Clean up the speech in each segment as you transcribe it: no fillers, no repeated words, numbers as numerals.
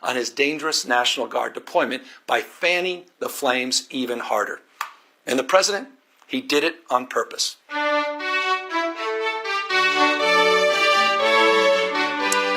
on his dangerous National Guard deployment by fanning the flames even harder. And the president, he did it on purpose.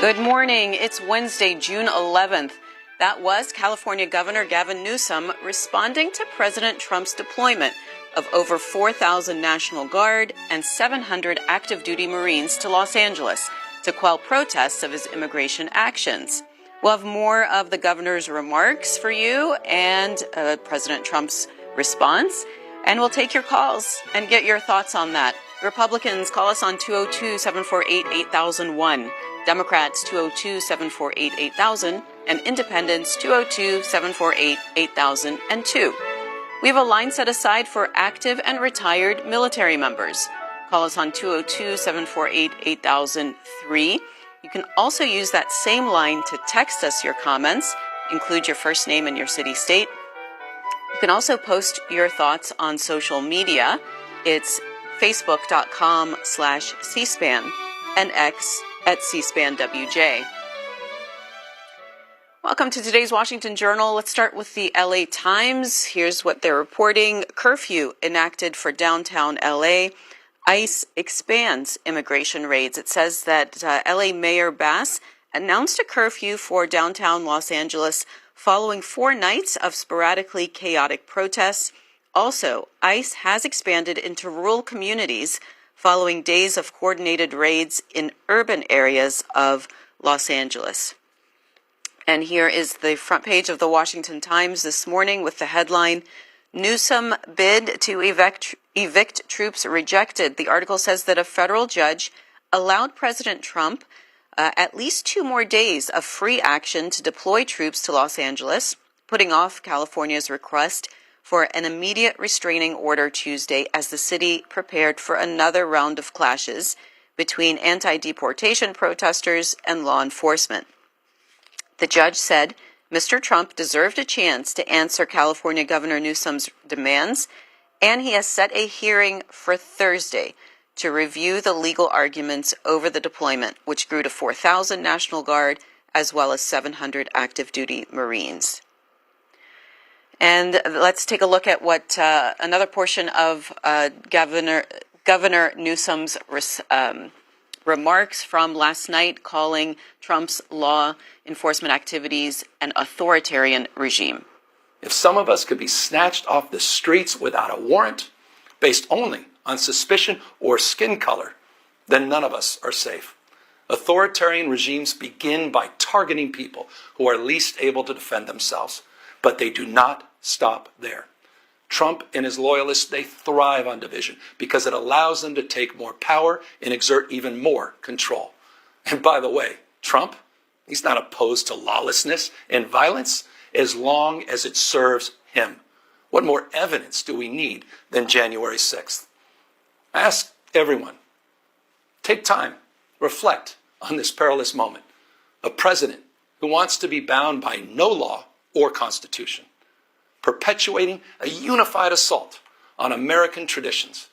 Good morning. It's Wednesday, June 11th. That was California Governor Gavin Newsom responding to President Trump's deployment of over 4,000 National Guard and 700 active duty Marines to Los Angeles to quell protests of his immigration actions. We'll have more of the governor's remarks for you and President Trump's response, and we'll take your calls and get your thoughts on that. Republicans, call us on 202-748-8001. Democrats, 202-748-8000, and Independents, 202-748-8002. We have a line set aside for active and retired military members. Call us on 202-748-8003. You can also use that same line to text us your comments, include your first name and your city, state. You can also post your thoughts on social media. It's facebook.com/cspan and X at CSpanWJ. Welcome to today's Washington Journal. Let's start with the LA Times. Here's what they're reporting. Curfew enacted for downtown LA. ICE expands immigration raids. It says that LA Mayor Bass announced a curfew for downtown Los Angeles following 4 nights of sporadically chaotic protests. Also, ICE has expanded into rural communities following days of coordinated raids in urban areas of Los Angeles. And here is the front page of the Washington Times this morning with the headline, Newsom bid to evict troops rejected. The article says that a federal judge allowed President Trump at least 2 more days of free action to deploy troops to Los Angeles, putting off California's request for an immediate restraining order Tuesday as the city prepared for another round of clashes between anti-deportation protesters and law enforcement. The judge said Mr. Trump deserved a chance to answer California Governor Newsom's demands, and he has set a hearing for Thursday to review the legal arguments over the deployment, which grew to 4,000 National Guard as well as 700 active duty Marines. And let's take a look at what another portion of Governor Newsom's remarks from last night, calling Trump's law enforcement activities an authoritarian regime. If some of us could be snatched off the streets without a warrant, based only on suspicion or skin color, then none of us are safe. Authoritarian regimes begin by targeting people who are least able to defend themselves, but they do not stop there. Trump and his loyalists, they thrive on division because it allows them to take more power and exert even more control. And by the way, Trump, he's not opposed to lawlessness and violence as long as it serves him. What more evidence do we need than January 6th? I ask everyone, take time, reflect on this perilous moment. A president who wants to be bound by no law or constitution, perpetuating a unified assault on American traditions.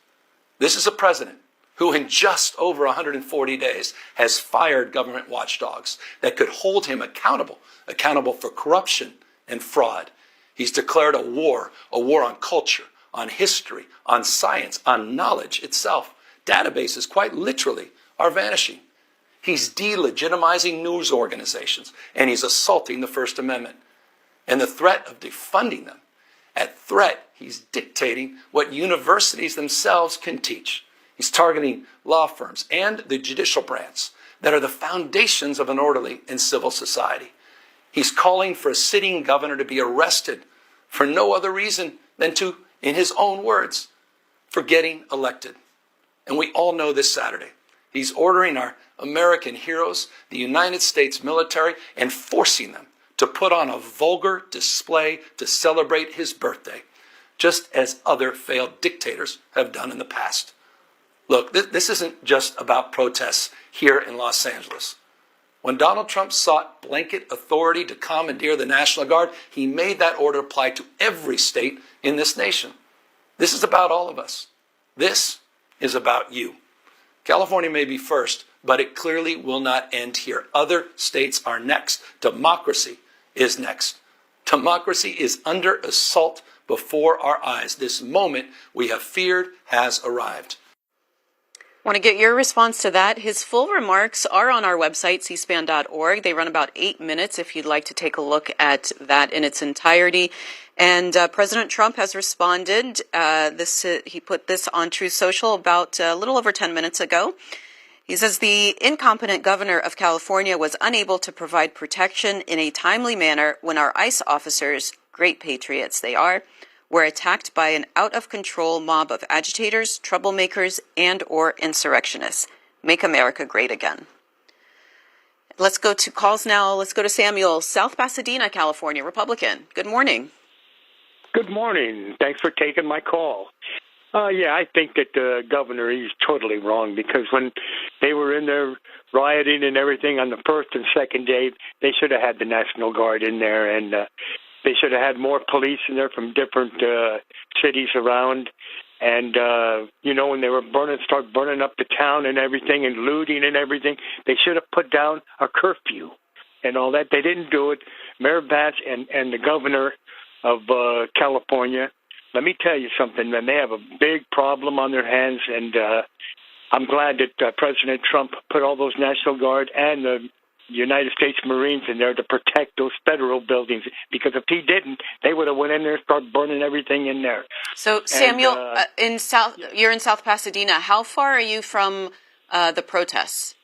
This is a president who in just over 140 days has fired government watchdogs that could hold him accountable for corruption and fraud. He's declared a war on culture, on history, on science, on knowledge itself. Databases, quite literally, are vanishing. He's delegitimizing news organizations, and he's assaulting the First Amendment. And the threat of defunding them, at threat, he's dictating what universities themselves can teach. He's targeting law firms and the judicial branch that are the foundations of an orderly and civil society. He's calling for a sitting governor to be arrested for no other reason than to, in his own words, for getting elected. And we all know this Saturday, he's ordering our American heroes, the United States military, and forcing them to put on a vulgar display to celebrate his birthday, just as other failed dictators have done in the past. Look, this isn't just about protests here in Los Angeles. When Donald Trump sought blanket authority to commandeer the National Guard, he made that order apply to every state in this nation. This is about all of us. This is about you. California may be first, but it clearly will not end here. Other states are next. Democracy is next. Democracy is under assault before our eyes. This moment we have feared has arrived. Want to get your response to that? His full remarks are on our website, cspan.org. They run about 8 minutes if you'd like to take a look at that in its entirety. And President Trump has responded. He put this on Truth Social about a little over 10 minutes ago. He says the incompetent governor of California was unable to provide protection in a timely manner when our ICE officers, great patriots they are, were attacked by an out-of-control mob of agitators, troublemakers, and or insurrectionists. Make America great again. Let's go to calls now. Let's go to Samuel, South Pasadena, California, Republican. Good morning. Good morning. Thanks for taking my call. I think that the governor, he's totally wrong, because when they were in there rioting and everything on the first and second day, they should have had the National Guard in there, and they should have had more police in there from different cities around. And, when they were start burning up the town and everything and looting and everything, they should have put down a curfew and all that. They didn't do it. Mayor Batch and the governor of California, let me tell you something, man, they have a big problem on their hands. And I'm glad that President Trump put all those National Guard and the United States Marines in there to protect those federal buildings, because if he didn't, they would have went in there and started burning everything in there. So, Samuel, you're in South Pasadena. How far are you from the protests?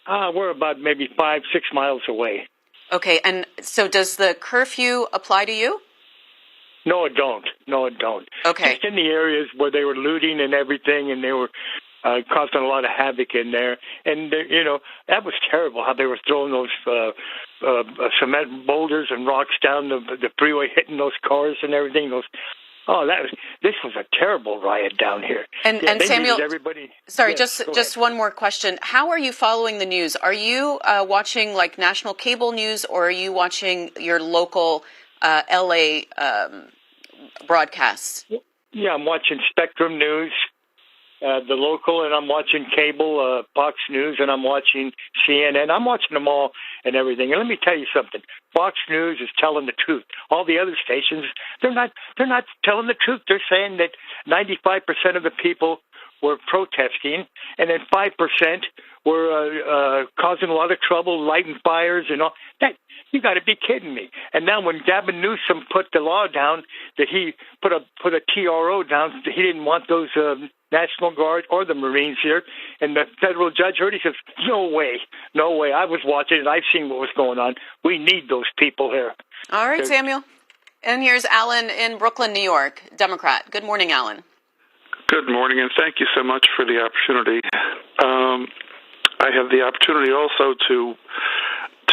We're about maybe 5-6 miles away. Okay, and so does the curfew apply to you? No, it don't. Okay. Just in the areas where they were looting and everything, and they were causing a lot of havoc in there. And, that was terrible how they were throwing those cement boulders and rocks down the freeway, hitting those cars and everything. This was a terrible riot down here. And Samuel, everybody. Sorry, Yes, just one more question. How are you following the news? Are you watching like national cable news, or are you watching your local LA broadcasts? Yeah, I'm watching Spectrum News, the local, and I'm watching cable, Fox News, and I'm watching CNN. I'm watching them all and everything. And let me tell you something. Fox News is telling the truth. All the other stations, they're not telling the truth. They're saying that 95% of the people were protesting, and then 5% were causing a lot of trouble, lighting fires and all that. You got to be kidding me! And now, when Gavin Newsom put the law down, that he put a TRO down, that he didn't want those National Guard or the Marines here, and the federal judge heard, he says, "No way! I was watching it. I've seen what was going on. We need those people here." All right, Samuel. And here's Alan in Brooklyn, New York, Democrat. Good morning, Alan. Good morning, and thank you so much for the opportunity. I have the opportunity also to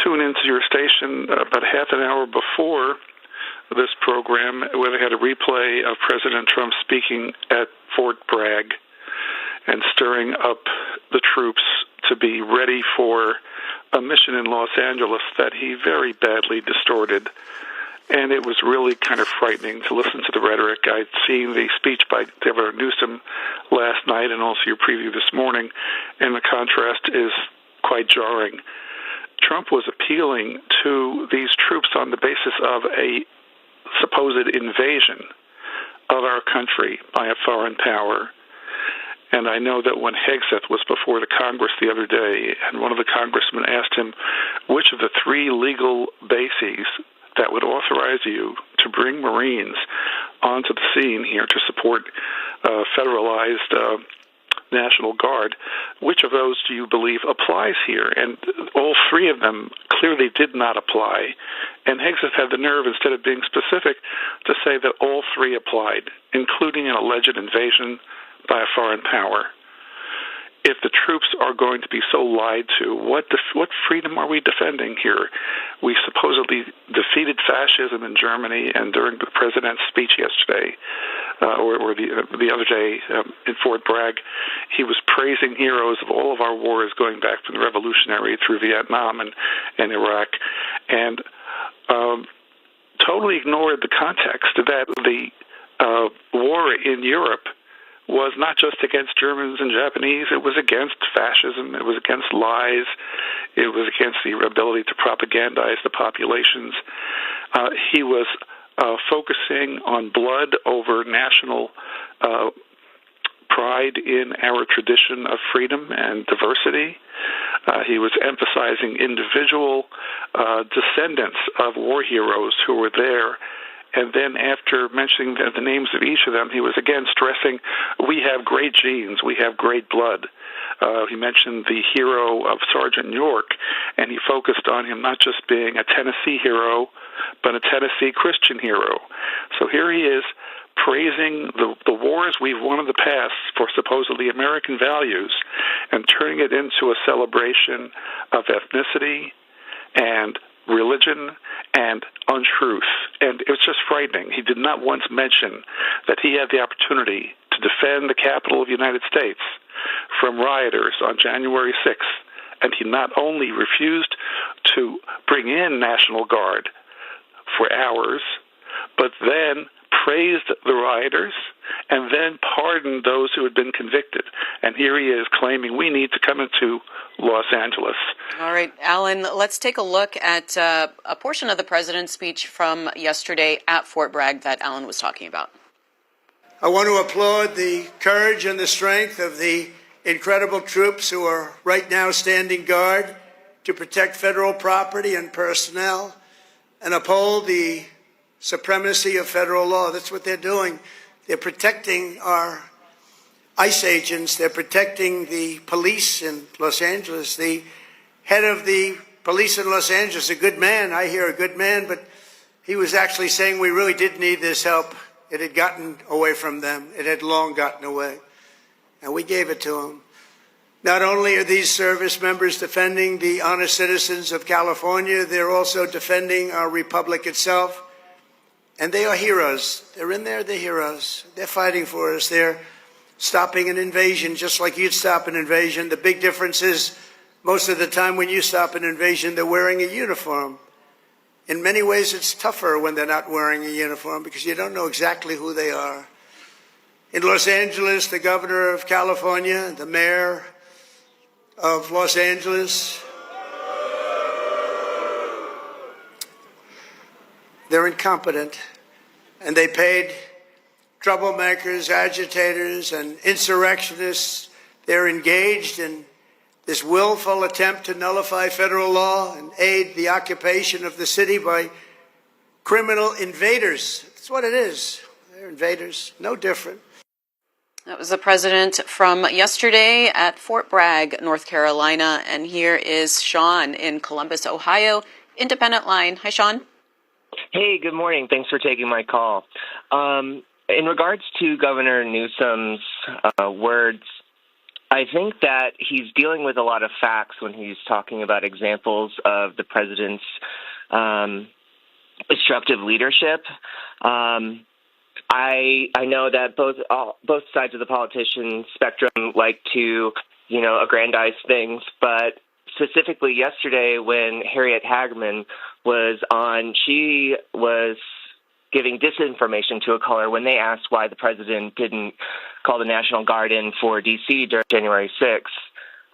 tune into your station about half an hour before this program, where they had a replay of President Trump speaking at Fort Bragg and stirring up the troops to be ready for a mission in Los Angeles that he very badly distorted. And it was really kind of frightening to listen to the rhetoric. I'd seen the speech by Governor Newsom last night and also your preview this morning, and the contrast is quite jarring. Trump was appealing to these troops on the basis of a supposed invasion of our country by a foreign power. And I know that when Hegseth was before the Congress the other day, and one of the congressmen asked him which of the 3 legal bases that would authorize you to bring Marines onto the scene here to support federalized National Guard, which of those do you believe applies here? And all 3 of them clearly did not apply. And Hegseth had the nerve, instead of being specific, to say that all 3 applied, including an alleged invasion by a foreign power. If the troops are going to be so lied to, what freedom are we defending here? We supposedly defeated fascism in Germany, and during the president's speech yesterday, or the other day in Fort Bragg, he was praising heroes of all of our wars going back from the Revolutionary through Vietnam and Iraq, and totally ignored the context that the war in Europe was not just against Germans and Japanese. It was against fascism. It was against lies. It was against the ability to propagandize the populations. He was focusing on blood over national pride in our tradition of freedom and diversity. He was emphasizing individual descendants of war heroes who were there. And then after mentioning the names of each of them, he was again stressing, we have great genes, we have great blood. He mentioned the hero of Sergeant York, and he focused on him not just being a Tennessee hero, but a Tennessee Christian hero. So here he is praising the wars we've won in the past for supposedly American values and turning it into a celebration of ethnicity and religion and untruth. And it was just frightening. He did not once mention that he had the opportunity to defend the Capitol of the United States from rioters on January 6th. And he not only refused to bring in National Guard for hours, but then praised the rioters and then pardoned those who had been convicted. And here he is claiming we need to come into Los Angeles. All right, Alan, let's take a look at a portion of the president's speech from yesterday at Fort Bragg that Alan was talking about. I want to applaud the courage and the strength of the incredible troops who are right now standing guard to protect federal property and personnel and uphold the supremacy of federal law. That's what they're doing. They're protecting our ICE agents. They're protecting the police in Los Angeles. The head of the police in Los Angeles, a good man, I hear a good man, but he was actually saying we really did need this help. It had gotten away from them. It had long gotten away. And we gave it to them. Not only are these service members defending the honest citizens of California, they're also defending our republic itself. And they are heroes. They're in there, they're heroes. They're fighting for us. They're stopping an invasion just like you'd stop an invasion. The big difference is most of the time when you stop an invasion, they're wearing a uniform. In many ways, it's tougher when they're not wearing a uniform because you don't know exactly who they are. In Los Angeles, the governor of California, the mayor of Los Angeles, they're incompetent, and they paid troublemakers, agitators, and insurrectionists. They're engaged in this willful attempt to nullify federal law and aid the occupation of the city by criminal invaders. That's what it is. They're invaders, no different. That was the president from yesterday at Fort Bragg, North Carolina. And here is Sean in Columbus, Ohio, Independent Line. Hi, Sean. Hey, good morning. Thanks for taking my call. In regards to Governor Newsom's words, I think that he's dealing with a lot of facts when he's talking about examples of the president's destructive leadership. I know that both sides of the politician spectrum like to, aggrandize things, but specifically yesterday when Harriet Hageman was on, she was giving disinformation to a caller when they asked why the president didn't call the National Guard in for D.C. during January 6th.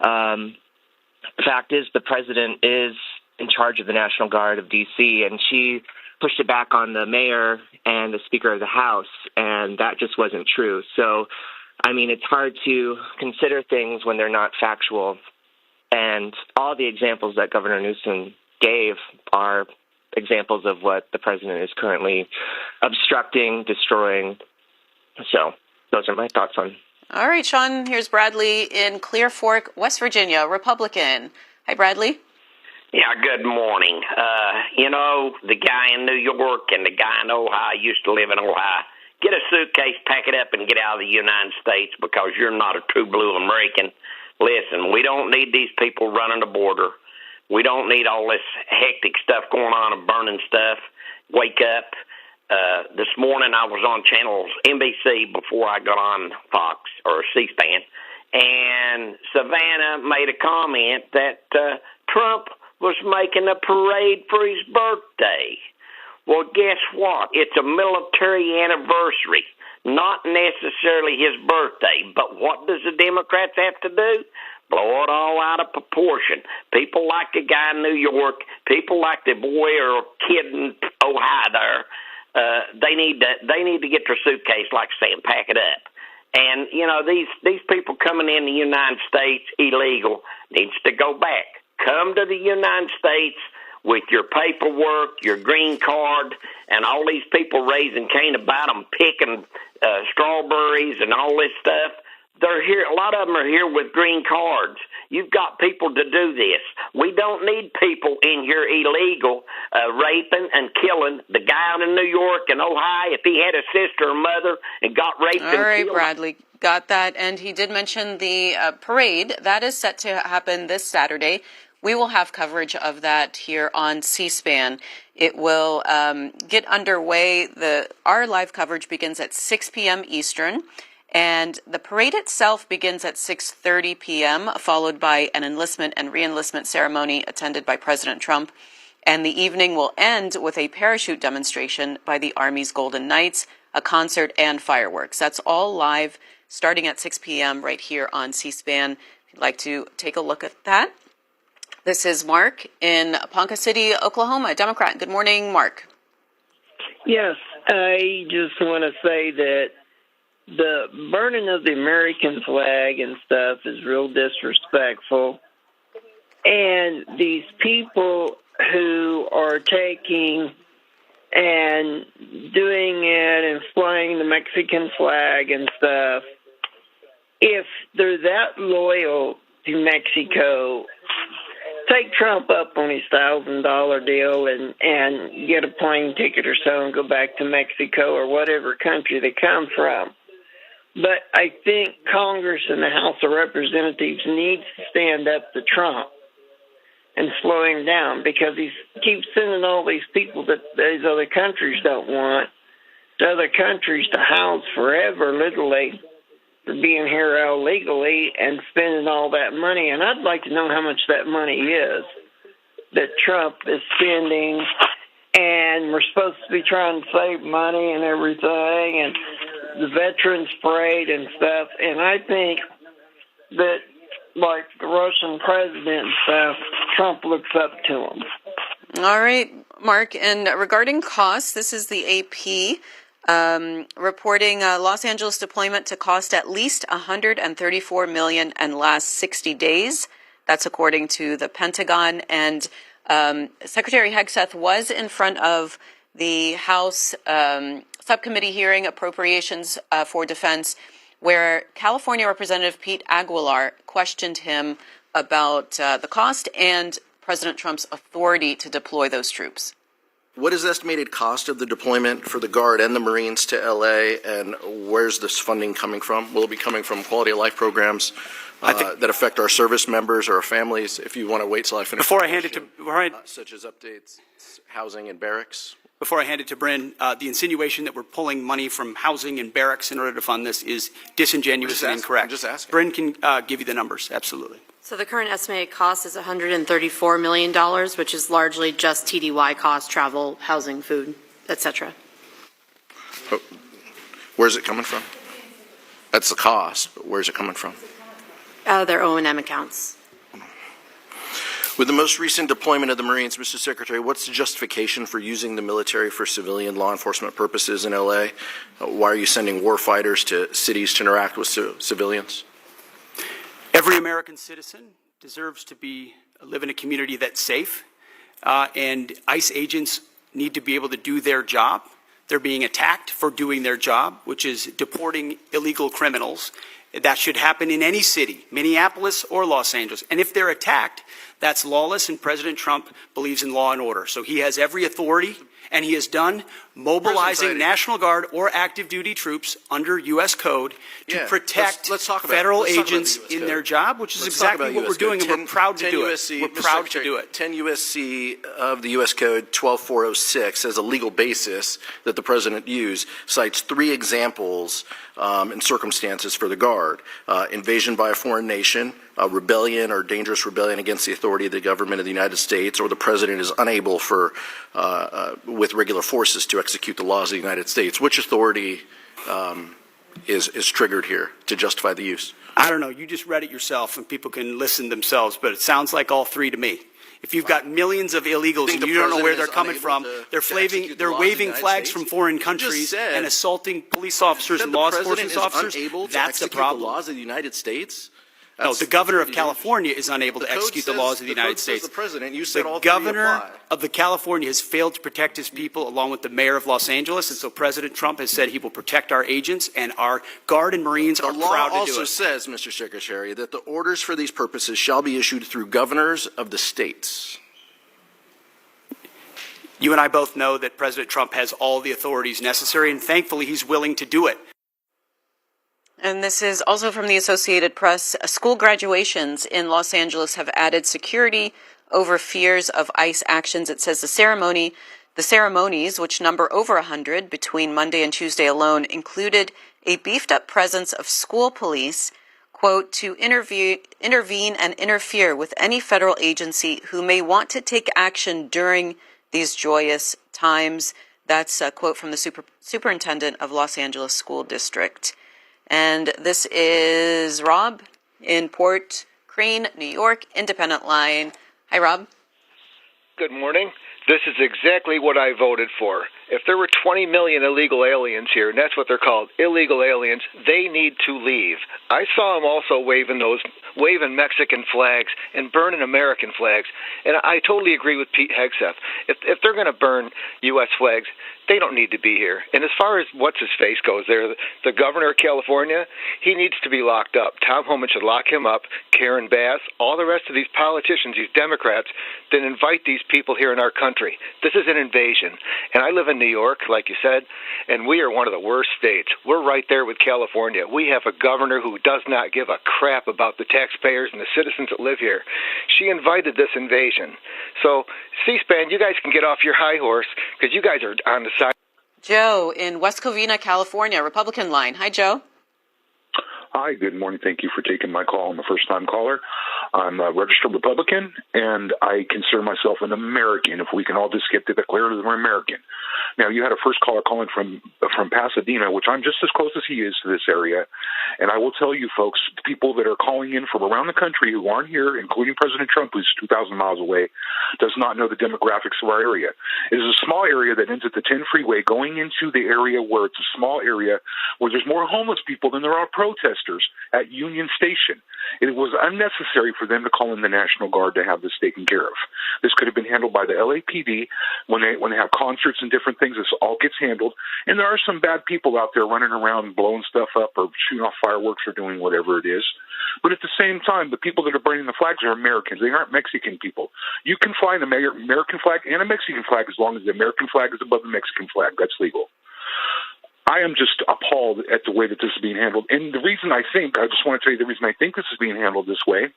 The fact is the president is in charge of the National Guard of D.C., and she pushed it back on the mayor and the Speaker of the House, and that just wasn't true. So, it's hard to consider things when they're not factual. And all the examples that Governor Newsom gave are examples of what the president is currently obstructing, destroying. So those are my thoughts on. All right, Sean, here's Bradley in Clear Fork, West Virginia, Republican. Hi, Bradley. Yeah, good morning. The guy in New York and the guy in Ohio used to live in Ohio. Get a suitcase, pack it up, and get out of the United States because you're not a true blue American. Listen, we don't need these people running the border. We don't need all this hectic stuff going on and burning stuff. Wake up. This morning I was on channel NBC before I got on Fox or C-SPAN, and Savannah made a comment that Trump was making a parade for his birthday. Well, guess what? It's a military anniversary, not necessarily his birthday. But what does the Democrats have to do? Blow it all out of proportion. People like the guy in New York, people like the boy or kid in Ohio there, they need to get their suitcase, like I say, and pack it up. And these people coming in the United States illegal needs to go back. Come to the United States with your paperwork, your green card, and all these people raising Cain about them, picking strawberries and all this stuff. They're here. A lot of them are here with green cards. You've got people to do this. We don't need people in here illegal, raping and killing. The guy out in New York and Ohio, if he had a sister or mother and got raped and killed. All right, Bradley, got that. And he did mention the parade. That is set to happen this Saturday. We will have coverage of that here on C-SPAN. It will get underway. Our live coverage begins at 6 p.m. Eastern. And the parade itself begins at 6:30 p.m., followed by an enlistment and re-enlistment ceremony attended by President Trump. And the evening will end with a parachute demonstration by the Army's Golden Knights, a concert, and fireworks. That's all live starting at 6 p.m. right here on C-SPAN. If you'd like to take a look at that. This is Mark in Ponca City, Oklahoma, Democrat. Good morning, Mark. Yes, I just want to say that the burning of the American flag and stuff is real disrespectful. And these people who are taking and doing it and flying the Mexican flag and stuff, if they're that loyal to Mexico, take Trump up on his $1,000 deal and get a plane ticket or so and go back to Mexico or whatever country they come from. But I think Congress and the House of Representatives needs to stand up to Trump and slow him down, because he keeps sending all these people that these other countries don't want to other countries to house forever, literally, for being here illegally and spending all that money. And I'd like to know how much that money is that Trump is spending, and we're supposed to be trying to save money and everything, and the Veterans Parade and stuff. And I think that, like the Russian president and stuff, Trump looks up to him. All right, Mark. And regarding costs, this is the AP reporting Los Angeles deployment to cost at least $134 million in last 60 days. That's according to the Pentagon. And Secretary Hegseth was in front of the House subcommittee hearing appropriations for defense, where California Representative Pete Aguilar questioned him about the cost and President Trump's authority to deploy those troops. What is the estimated cost of the deployment for the Guard and the Marines to L.A., and where's this funding coming from? Will it be coming from quality of life programs that affect our service members or our families? If you want to wait till I finish. Before I hand it to Brian, such as updates, housing and barracks. Before I hand it to Bryn, the insinuation that we're pulling money from housing and barracks in order to fund this is disingenuous and incorrect. I'm just asking. Bryn can give you the numbers. Absolutely. So the current estimated cost is $134 million, which is largely just TDY costs, travel, housing, food, etc. Oh, where's it coming from? That's the cost, but where's it coming from? Their O&M accounts. With the most recent deployment of the Marines, Mr. Secretary, what's the justification for using the military for civilian law enforcement purposes in L.A.? Why are you sending war fighters to cities to interact with civilians? Every American citizen deserves to live in a community that's safe, and ICE agents need to be able to do their job. They're being attacked for doing their job, which is deporting illegal criminals. That should happen in any city, Minneapolis or Los Angeles. And if they're attacked, that's lawless, and President Trump believes in law and order. So he has every authority, and he has done mobilizing National Guard or active duty troops under U.S. code to protect federal agents in their job, which is exactly what we're doing, and we're proud to do it. We're proud to do it. 10 U.S.C. of the U.S. Code 12406 as a legal basis that the President used cites 3 examples and circumstances for the Guard. Invasion by a foreign nation, rebellion or dangerous rebellion against the authority of the government of the United States, or the President is unable with regular forces to execute the laws of the United States. Which authority is triggered here to justify the use? I don't know. You just read it yourself, and people can listen themselves, but it sounds like all 3 to me. If you've got millions of illegals and you don't know where they're coming from, they're waving flags from foreign countries and assaulting police officers and law enforcement officers, that's the problem. The laws of the United States? No, the governor of California is unable to execute the laws of the United States. The president, you said all The three governor apply. of the California has failed to protect his people, along with the mayor of Los Angeles, and so President Trump has said he will protect our agents, and our Guard and Marines are proud to do it. The law also says, Mr. Secretary, that the orders for these purposes shall be issued through governors of the states. You and I both know that President Trump has all the authorities necessary, and thankfully he's willing to do it. And this is also from the Associated Press. School graduations in Los Angeles have added security over fears of ICE actions. It says the ceremonies, which number over 100 between Monday and Tuesday alone, included a beefed-up presence of school police, quote, to intervene and interfere with any federal agency who may want to take action during these joyous times. That's a quote from the superintendent of Los Angeles School District. And this is Rob in Port Crane, New York, Independent Line. Hi, Rob. Good morning. This is exactly what I voted for. If there were 20 million illegal aliens here, and that's what they're called, illegal aliens, they need to leave. I saw them also waving Mexican flags and burning American flags, and I totally agree with Pete Hegseth. If they're going to burn U.S. flags, they don't need to be here. And as far as what's-his-face goes there, the governor of California, he needs to be locked up. Tom Homan should lock him up, Karen Bass, all the rest of these politicians, these Democrats, then invite these people here in our country. This is an invasion. And I live in New York, like you said, and we are one of the worst states. We're right there with California. We have a governor who does not give a crap about the taxpayers and the citizens that live here. She invited this invasion. So, C-SPAN, you guys can get off your high horse because you guys are on the side. Joe in West Covina, California, Republican Line. Hi, Joe. Hi, good morning. Thank you for taking my call. I'm a first-time caller. I'm a registered Republican, and I consider myself an American, if we can all just get to declare that we're American. Now, you had a first caller calling from Pasadena, which I'm just as close as he is to this area, and I will tell you, folks, people that are calling in from around the country who aren't here, including President Trump, who's 2,000 miles away, does not know the demographics of our area. It is a small area that ends at the 10 freeway going into the area where it's a small area where there's more homeless people than there are protesters at Union Station. It was unnecessary for them to call in the National Guard to have this taken care of. This could have been handled by the LAPD when they have concerts and different things. This all gets handled. And there are some bad people out there running around blowing stuff up or shooting off fireworks or doing whatever it is. But at the same time, the people that are burning the flags are Americans. They aren't Mexican people. You can fly an American flag and a Mexican flag as long as the American flag is above the Mexican flag. That's legal. I am just appalled at the way that this is being handled. And the reason I think this is being handled this way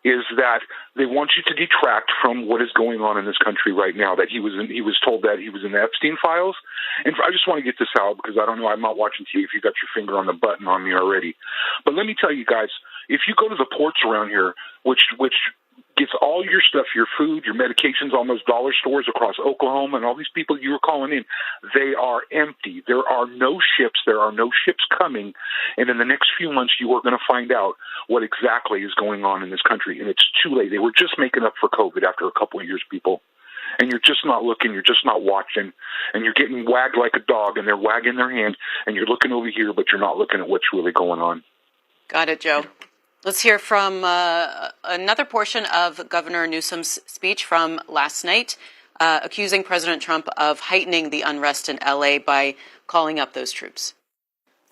is that they want you to detract from what is going on in this country right now, that he was told that he was in the Epstein files. And I just want to get this out because I don't know, I'm not watching TV if you got your finger on the button on me already. But let me tell you guys, if you go to the ports around here, which gets all your stuff, your food, your medications, all those dollar stores across Oklahoma and all these people you were calling in, they are empty. There are no ships. There are no ships coming. And in the next few months, you are going to find out what exactly is going on in this country. And it's too late. They were just making up for COVID after a couple of years, people. And you're just not looking. You're just not watching. And you're getting wagged like a dog, and they're wagging their hand. And you're looking over here, but you're not looking at what's really going on. Got it, Joe. Let's hear from another portion of Governor Newsom's speech from last night, accusing President Trump of heightening the unrest in L.A. by calling up those troops.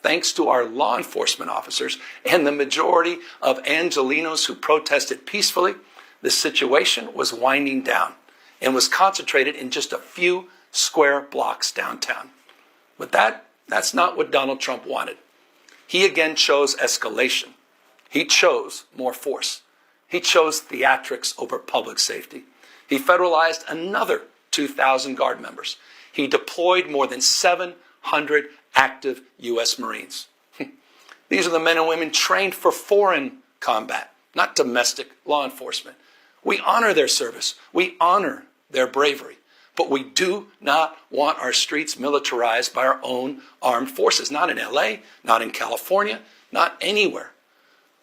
Thanks to our law enforcement officers and the majority of Angelenos who protested peacefully, the situation was winding down and was concentrated in just a few square blocks downtown. But that's not what Donald Trump wanted. He again chose escalation. He chose more force. He chose theatrics over public safety. He federalized another 2,000 Guard members. He deployed more than 700 active U.S. Marines. These are the men and women trained for foreign combat, not domestic law enforcement. We honor their service. We honor their bravery. But we do not want our streets militarized by our own armed forces. Not in L.A., not in California, not anywhere.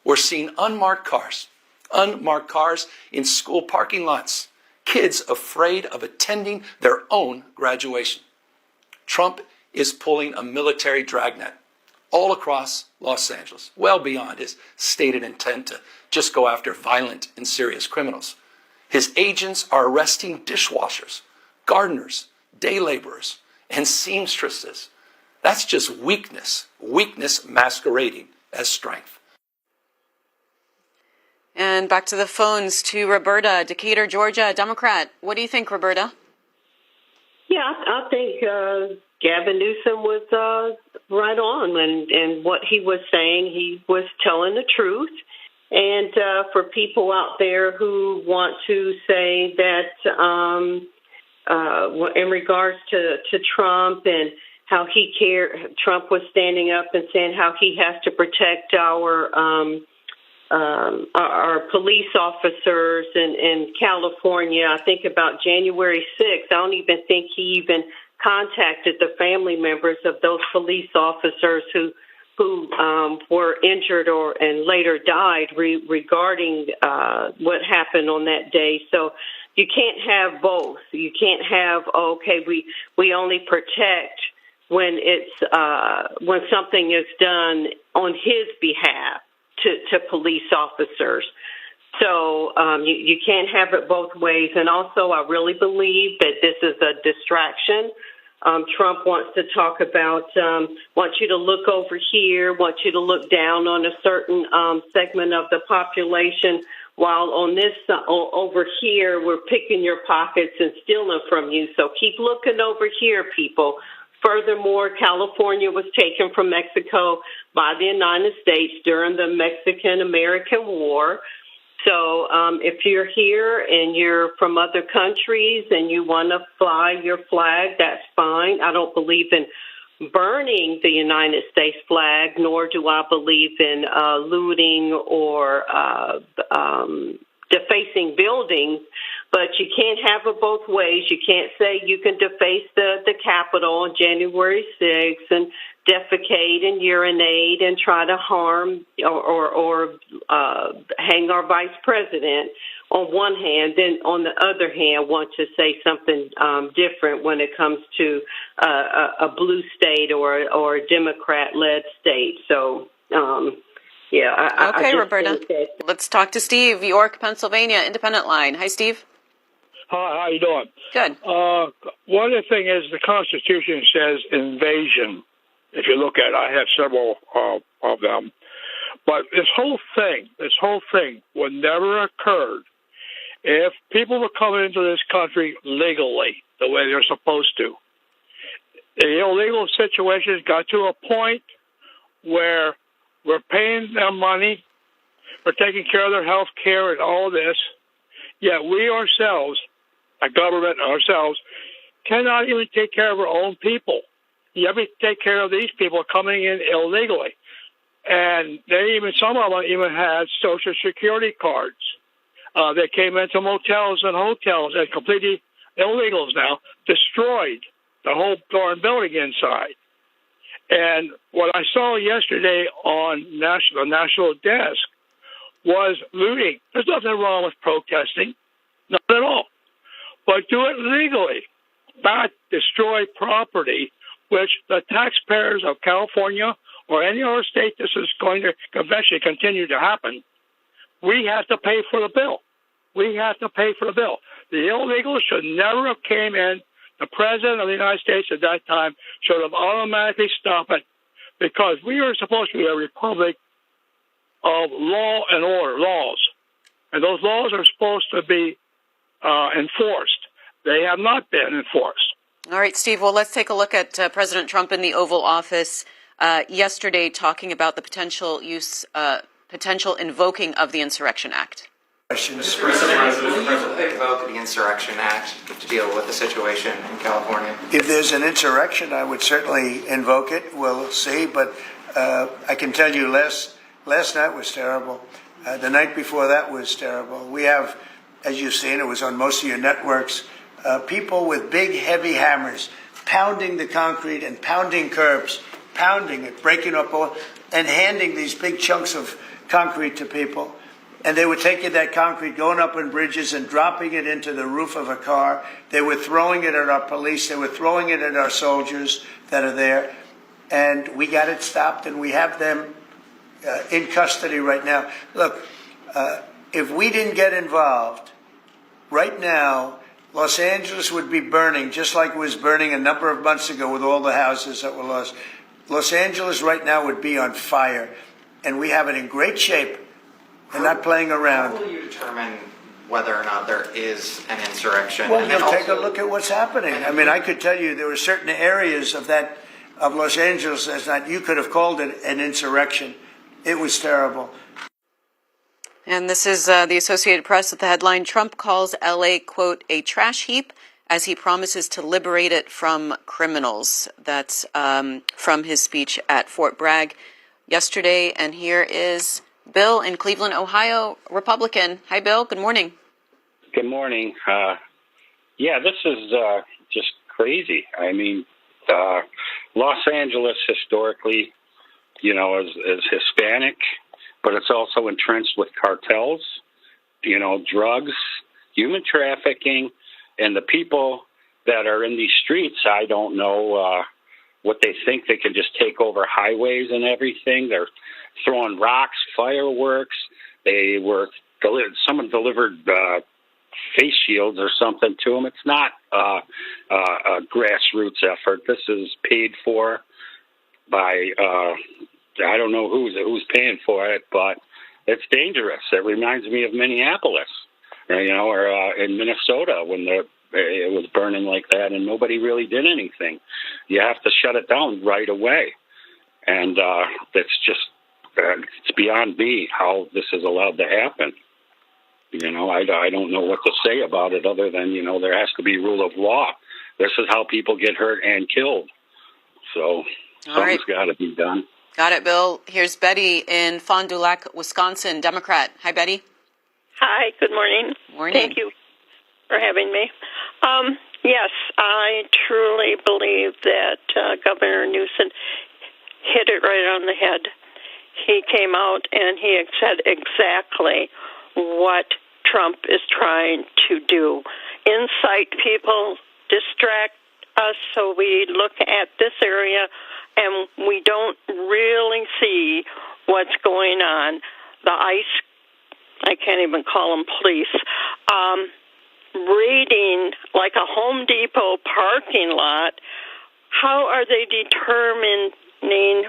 We're seeing unmarked cars, unmarked cars in school parking lots, kids afraid of attending their own graduation. Trump is pulling a military dragnet all across Los Angeles, well beyond his stated intent to just go after violent and serious criminals. His agents are arresting dishwashers, gardeners, day laborers, and seamstresses. That's just weakness masquerading as strength. And back to the phones to Roberta, Decatur, Georgia, Democrat. What do you think, Roberta? Yeah, I think Gavin Newsom was right on, and what he was saying, he was telling the truth. And for people out there who want to say that in regards to Trump and how he cared, Trump was standing up and saying how he has to protect our police officers in California. I think about January 6th. I don't even think he even contacted the family members of those police officers who were injured and later died regarding what happened on that day. So you can't have both. You can't have, we only protect when it's when something is done on his behalf to police officers. So you can't have it both ways. And also, I really believe that this is a distraction. Trump wants to talk about, wants you to look over here, wants you to look down on a certain segment of the population, while on this over here, we're picking your pockets and stealing from you. So keep looking over here, people. Furthermore, California was taken from Mexico by the United States during the Mexican-American War. So if you're here and you're from other countries and you want to fly your flag, that's fine. I don't believe in burning the United States flag, nor do I believe in looting or defacing buildings. But you can't have it both ways. You can't say you can deface the Capitol on January 6th and defecate and urinate and try to harm or hang our vice president on one hand, then on the other hand want to say something different when it comes to a blue state or a Democrat-led state. So, yeah. Okay, Roberta. Let's talk to Steve, York, Pennsylvania, Independent Line. Hi, Steve. Hi, how you doing? Good. One of the things is the Constitution says invasion. If you look at it, I have several of them. But this whole thing would never occurred if people were coming into this country legally, the way they're supposed to. The illegal situation got to a point where we're paying them money, we're taking care of their health care and all this, yet we ourselves, the government ourselves, cannot even take care of our own people. You have to take care of these people coming in illegally. And some of them even had Social Security cards. They came into motels and hotels and completely illegals now, destroyed the whole darn building inside. And what I saw yesterday on the National Desk was looting. There's nothing wrong with protesting, not at all. But do it legally, not destroy property, which the taxpayers of California or any other state this is going to eventually continue to happen, we have to pay for the bill. We have to pay for the bill. The illegals should never have came in. The president of the United States at that time should have automatically stopped it, because we are supposed to be a republic of law and order, laws. And those laws are supposed to be enforced. They have not been enforced. All right, Steve. Well, let's take a look at President Trump in the Oval Office yesterday talking about the potential invoking of the Insurrection Act. Mr. President, will you invoke the Insurrection Act to deal with the situation in California? If there's an insurrection, I would certainly invoke it. We'll see. But I can tell you last night was terrible. The night before that was terrible. We have, as you've seen, it was on most of your networks, people with big, heavy hammers pounding the concrete and pounding curbs, pounding it, breaking up all, and handing these big chunks of concrete to people. and they were taking that concrete, going up on bridges and dropping it into the roof of a car. They were throwing it at our police. They were throwing it at our soldiers that are there. And we got it stopped, and we have them in custody right now. Look, if we didn't get involved, right now, Los Angeles would be burning, just like it was burning a number of months ago with all the houses that were lost. Los Angeles right now would be on fire, and we have it in great shape and not playing around. How will you determine whether or not there is an insurrection? Well, you'll take a look at what's happening. I mean, I could tell you there were certain areas of Los Angeles that you could have called it an insurrection. It was terrible. And this is the Associated Press with the headline, Trump calls L.A., quote, a trash heap as he promises to liberate it from criminals. That's from his speech at Fort Bragg yesterday. And here is Bill in Cleveland, Ohio, Republican. Hi, Bill. Good morning. Good morning. Yeah, this is just crazy. I mean, Los Angeles historically, is Hispanic, but it's also entrenched with cartels, drugs, human trafficking, and the people that are in these streets, I don't know what they think. They can just take over highways and everything. They're throwing rocks, fireworks. Someone delivered face shields or something to them. It's not a grassroots effort. This is paid for by I don't know who's paying for it, but it's dangerous. It reminds me of Minneapolis, or in Minnesota when it was burning like that, and nobody really did anything. You have to shut it down right away, and it's beyond me how this is allowed to happen. I don't know what to say about it other than there has to be rule of law. This is how people get hurt and killed. So something's got to be done. Got it, Bill. Here's Betty in Fond du Lac, Wisconsin, Democrat. Hi, Betty. Hi, good morning. Morning. Thank you for having me. Yes, I truly believe that Governor Newsom hit it right on the head. He came out and he said exactly what Trump is trying to do. Incite people, distract us so we look at this area and we don't really see what's going on. The ICE, I can't even call them police, raiding like a Home Depot parking lot. How are they determining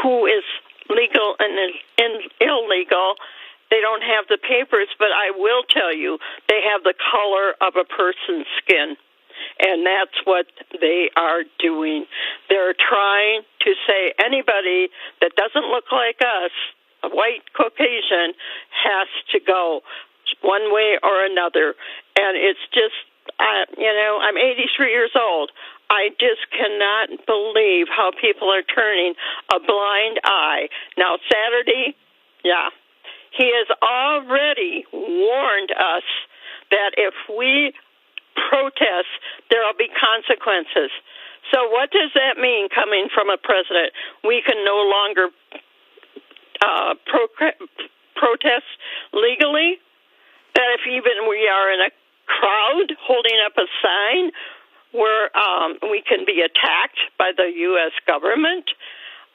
who is legal and illegal? They don't have the papers, but I will tell you, they have the color of a person's skin. And that's what they are doing. They're trying to say anybody that doesn't look like us, a white Caucasian, has to go one way or another. And it's just, I'm 83 years old. I just cannot believe how people are turning a blind eye. Now, Saturday, he has already warned us that if we protest, there will be consequences. So what does that mean coming from a president? We can no longer protest legally? That if even we are in a crowd holding up a sign where we can be attacked by the U.S. government?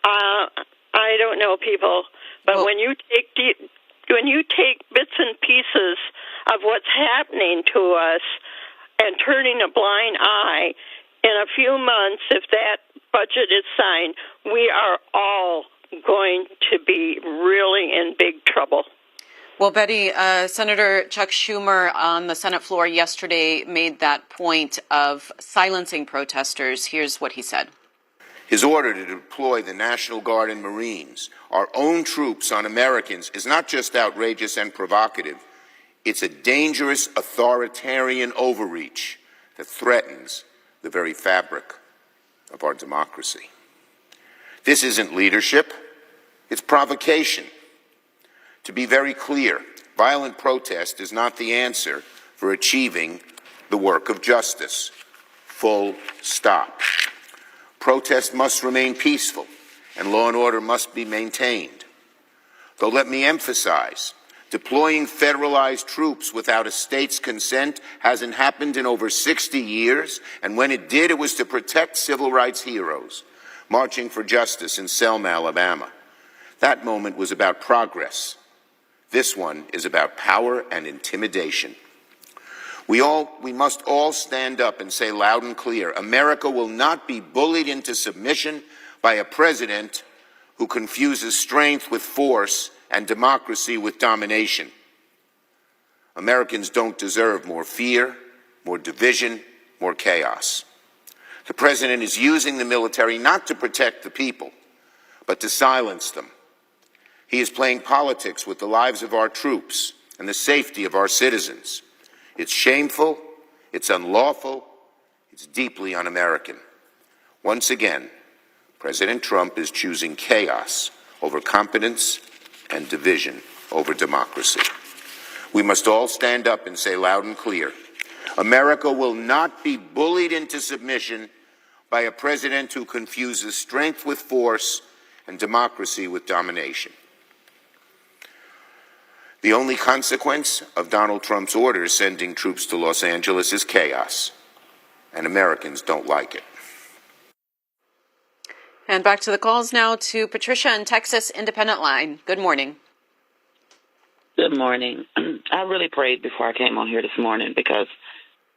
I don't know, people, but when you take bits and pieces of what's happening to us and turning a blind eye, in a few months, if that budget is signed, we are all going to be really in big trouble. Well, Betty, Senator Chuck Schumer on the Senate floor yesterday made that point of silencing protesters. Here's what he said. His order to deploy the National Guard and Marines, our own troops on Americans, is not just outrageous and provocative. It's a dangerous authoritarian overreach that threatens the very fabric of our democracy. This isn't leadership, it's provocation. To be very clear, violent protest is not the answer for achieving the work of justice. Full stop. Protest must remain peaceful, and law and order must be maintained. Though let me emphasize Deploying federalized troops without a state's consent hasn't happened in over 60 years, and when it did, it was to protect civil rights heroes marching for justice in Selma, Alabama. That moment was about progress. This one is about power and intimidation. We must all stand up and say loud and clear, America will not be bullied into submission by a president who confuses strength with force and democracy with domination. Americans don't deserve more fear, more division, more chaos. The president is using the military not to protect the people, but to silence them. He is playing politics with the lives of our troops and the safety of our citizens. It's shameful, it's unlawful, it's deeply un-American. Once again, President Trump is choosing chaos over competence and division over democracy. We must all stand up and say loud and clear, America will not be bullied into submission by a president who confuses strength with force and democracy with domination. The only consequence of Donald Trump's orders sending troops to Los Angeles is chaos, and Americans don't like it. And back to the calls now to Patricia in Texas Independent Line. Good morning. Good morning. I really prayed before I came on here this morning because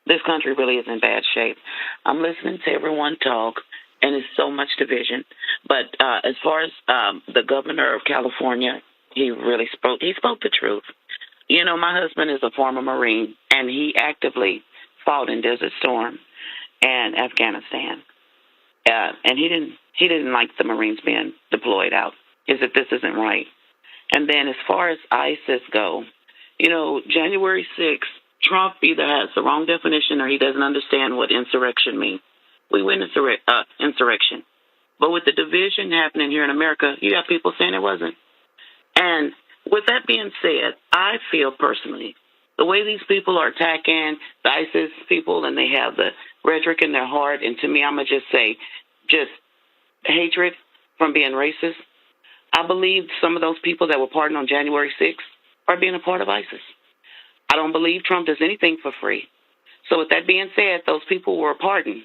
this country really is in bad shape. I'm listening to everyone talk, and there's so much division. But as far as the governor of California, he really spoke. He spoke the truth. You know, my husband is a former Marine, and he actively fought in Desert Storm and Afghanistan. And he didn't like the Marines being deployed out. He said this isn't right. And then as far as ISIS go, you know, January 6th, Trump either has the wrong definition or he doesn't understand what insurrection means. We win insurrection. But with the division happening here in America, you got people saying it wasn't. And with that being said, I feel personally, the way these people are attacking the ISIS people and they have the rhetoric in their heart, and to me, I'm going to just say, just hatred from being racist, I believe some of those people that were pardoned on January 6th are being a part of ISIS. I don't believe Trump does anything for free. So with that being said, those people were pardoned.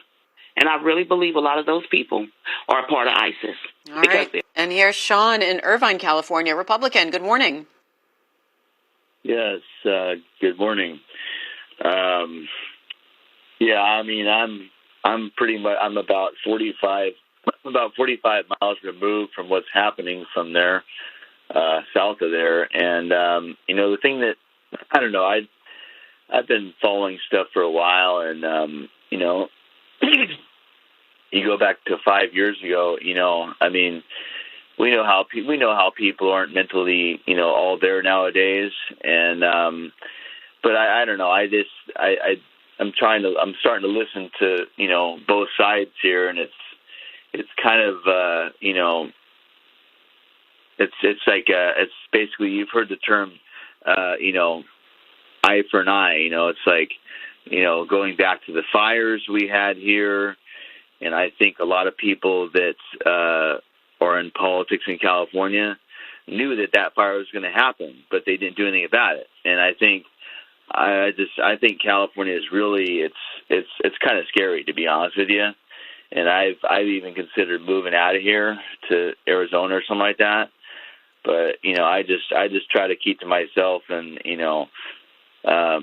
And I really believe a lot of those people are a part of ISIS. All right. And here's Sean in Irvine, California, Republican. Good morning. Yes, good morning. Yeah, I mean, I'm about 45 miles removed from what's happening from there, south of there. And, you know, the thing that, I don't know, I've been following stuff for a while, and, you know, you go back to 5 years ago, you know, I mean, we know how people aren't mentally, you know, all there nowadays. And, but I don't know, I'm starting to listen to, you know, both sides here, and it's kind of, you know, it's like, it's basically, you've heard the term, you know, eye for an eye, you know, it's like, you know, going back to the fires we had here. And I think a lot of people that are in politics in California knew that fire was going to happen, but they didn't do anything about it. And I think I think California is really it's kind of scary, to be honest with you. And I've even considered moving out of here to Arizona or something like that. But you know, I just try to keep to myself, and you know. So,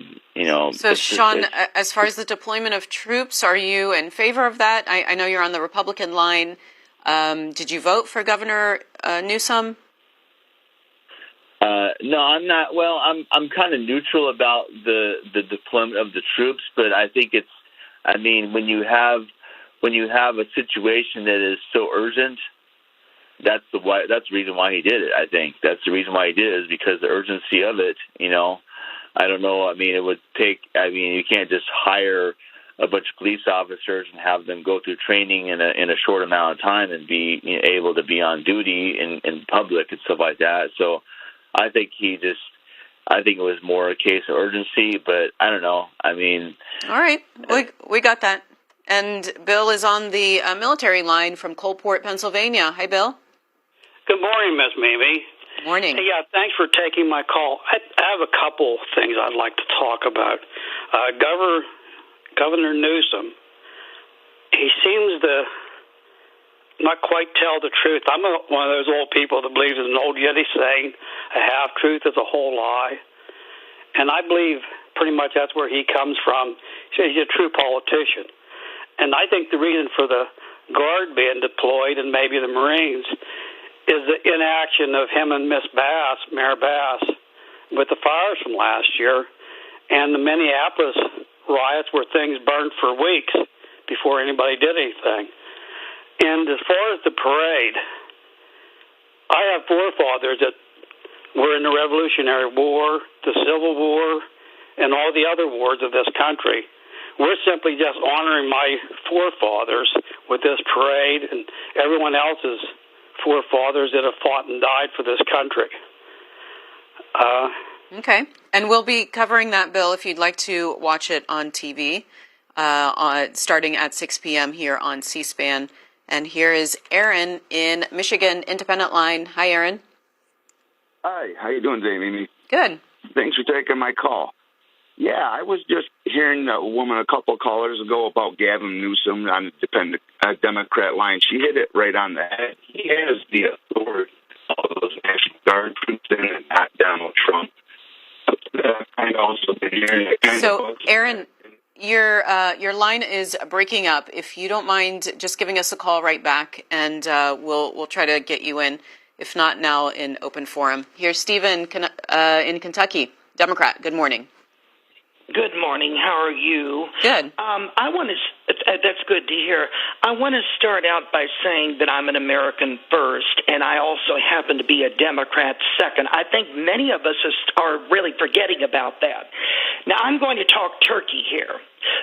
Sean, as far as the deployment of troops, are you in favor of that? I know you're on the Republican line. Did you vote for Governor Newsom? No, I'm not. Well, I'm kind of neutral about the deployment of the troops, but I think it's. I mean, when you have a situation that is so urgent, that's the reason why he did it. I think that's the reason why he did it, is because the urgency of it. You know. I don't know. I mean, it would take. I mean, you can't just hire a bunch of police officers and have them go through training in a short amount of time and be able to be on duty in public and stuff like that. So, I think I think it was more a case of urgency. But I don't know. I mean, all right, we got that. And Bill is on the military line from Coalport, Pennsylvania. Hi, Bill. Good morning, Miss Mamie. Morning. Hey, yeah, thanks for taking my call. I have a couple things I'd like to talk about. Governor Newsom, he seems to not quite tell the truth. I'm one of those old people that believes in an old Yiddish saying, a half-truth is a whole lie. And I believe pretty much that's where he comes from. He's a true politician. And I think the reason for the Guard being deployed, and maybe the Marines, is the inaction of him and Miss Bass, Mayor Bass, with the fires from last year, and the Minneapolis riots where things burned for weeks before anybody did anything. And as far as the parade, I have forefathers that were in the Revolutionary War, the Civil War, and all the other wars of this country. We're simply just honoring my forefathers with this parade and everyone else's forefathers that have fought and died for this country. Okay. And we'll be covering that, Bill, if you'd like to watch it on TV, starting at 6 p.m. here on C-SPAN. And here is Aaron in Michigan, Independent Line. Hi, Aaron. Hi. How you doing today, Mimi? Good. Thanks for taking my call. Yeah, I was just hearing a woman a couple of callers ago about Gavin Newsom on the Democrat line. She hit it right on the head. He has the authority of all those National Guard troops in and not Donald Trump. I've also been hearing it. So, Aaron, your line is breaking up. If you don't mind just giving us a call right back, and we'll try to get you in, if not now, in open forum. Here's Stephen in Kentucky, Democrat. Good morning. Good morning. How are you? Good. I want to. That's good to hear. I want to start out by saying that I'm an American first, and I also happen to be a Democrat second. I think many of us are really forgetting about that. Now, I'm going to talk turkey here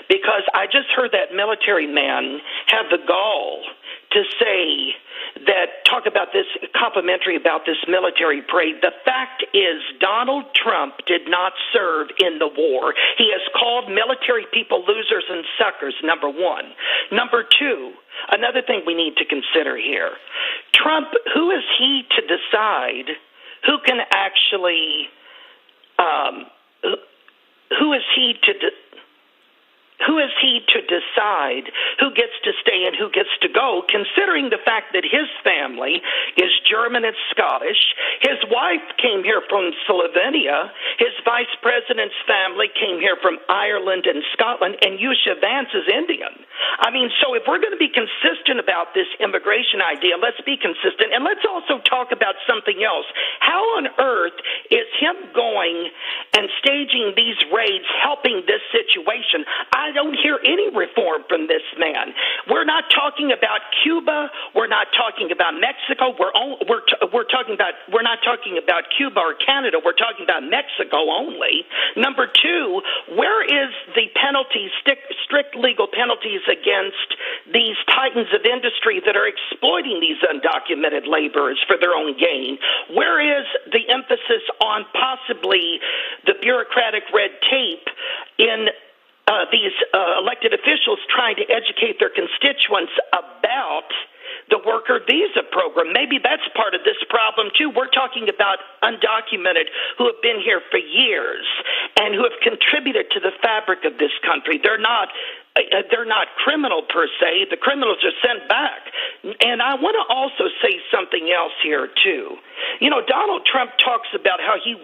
because I just heard that military man have the gall to say that, talk about this, complimentary about this military parade. The fact is Donald Trump did not serve in the war. He has called military people losers and suckers, number one. Number two, another thing we need to consider here. Trump, who is he to decide who can actually, who is he to decide who gets to stay and who gets to go, considering the fact that his family is German and Scottish, his wife came here from Slovenia, his vice president's family came here from Ireland and Scotland, and Yusha Vance is Indian. I mean, so if we're going to be consistent about this immigration idea, let's be consistent, and let's also talk about something else. How on earth is him going and staging these raids helping this situation? I don't hear any reform from this man. We're not talking about Cuba. We're not talking about Mexico. We're not talking about Cuba or Canada. We're talking about Mexico only. Number two, where is the penalties, strict legal penalties against these titans of industry that are exploiting these undocumented laborers for their own gain? Where is the emphasis on possibly the bureaucratic red tape in these elected officials trying to educate their constituents about the worker visa program? Maybe that's part of this problem, too. We're talking about undocumented who have been here for years and who have contributed to the fabric of this country. They're not criminal per se. The criminals are sent back. And I want to also say something else here, too. You know, Donald Trump talks about how he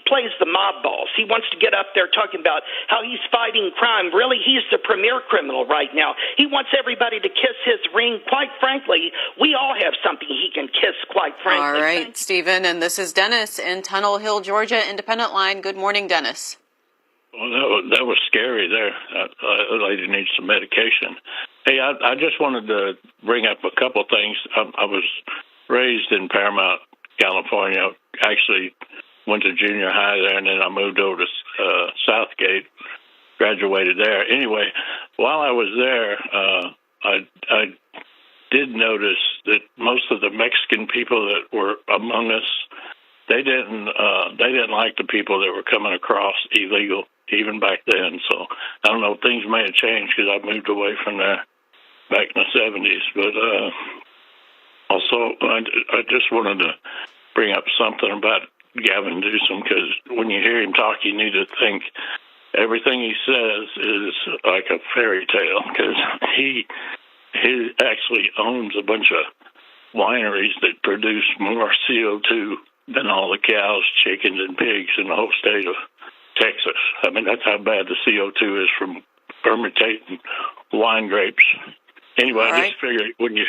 plays the mob boss. He wants to get up there talking about how he's fighting crime. Really, he's the premier criminal right now. He wants everybody to kiss his ring. Quite frankly, we all have something he can kiss, quite frankly. All right, Stephen, and this is Dennis in Tunnel Hill, Georgia, Independent Line. Good morning, Dennis. Well, that was scary there. That lady needs some medication. Hey, I just wanted to bring up a couple things. I was raised in Paramount, California. Actually went to junior high there, and then I moved over to Southgate, graduated there. Anyway, while I was there, I did notice that most of the Mexican people that were among us, they didn't like the people that were coming across illegal, even back then. So I don't know, things may have changed because I moved away from there back in the 70s. But also, I just wanted to bring up something about Gavin Newsom, because when you hear him talk, you need to think everything he says is like a fairy tale, because he actually owns a bunch of wineries that produce more CO2 than all the cows, chickens, and pigs in the whole state of Texas. I mean, that's how bad the CO2 is from fermentating wine grapes. Anyway, I just figured when you